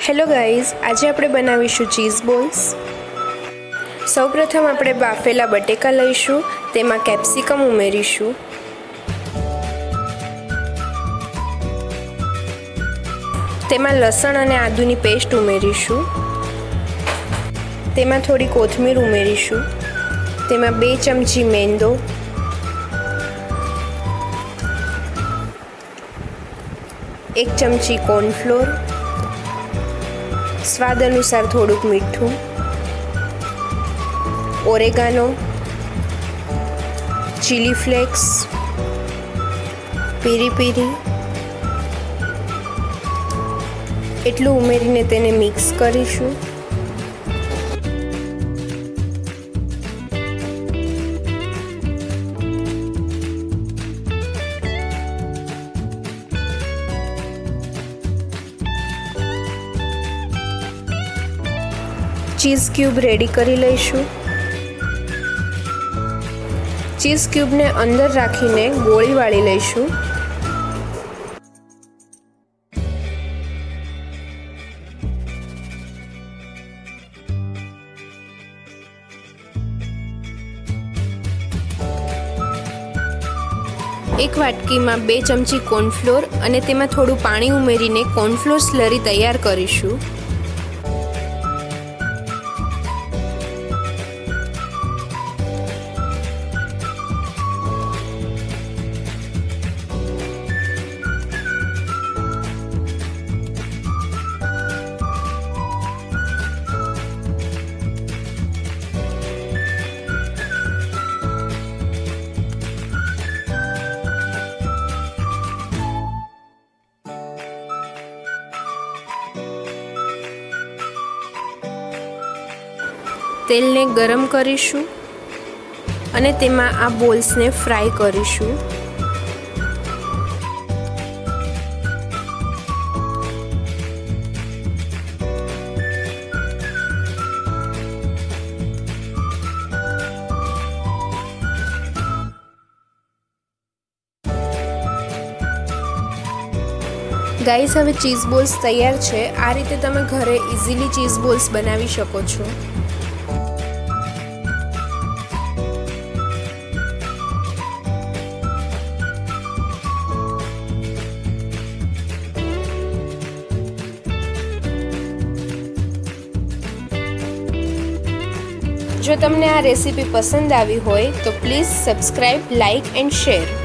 Hello guys, આજે આપણે બનાવીશું ચીઝ બોલ્સ। સૌપ્રથમ આપણે બાફેલા બટેકા લઈશું, તેમાં કેપ્સિકમ ઉમેરીશું, તેમાં લસણ અને આદુની પેસ્ટ ઉમેરીશું, તેમાં થોડી કોથમીર ઉમેરીશું, તેમાં 2 ચમચી મેંદો, 1 ચમચી કોર્નફ્લોર, સ્વાદ અનુસાર થોડુંક મીઠું, ઓરેગાનો, ચીલી ફ્લેક્સ, પીરી પીરી એટલું ઉમેરીને તેને મિક્સ કરીશું। ચીઝ ક્યુબ રેડી કરી લઈશું। ચીઝ ક્યુબને અંદર રાખીને ગોળી વાળી લઈશું। એક વાટકીમાં 2 ચમચી કોર્નફ્લોર અને તેમાં થોડું પાણી ઉમેરીને કોર્નફ્લોર સ્લરી તૈયાર કરીશું। તેલને ગરમ કરીશું અને તેમાં આ બોલ્સને ફ્રાય કરીશું। ગાઈસ, હવે ચીઝ બોલ્સ તૈયાર છે। આ રીતે તમે ઘરે ઇઝીલી ચીઝ બોલ્સ બનાવી શકો છો। જો તમને આ રેસીપી પસંદ આવી હોય તો please subscribe, like and share.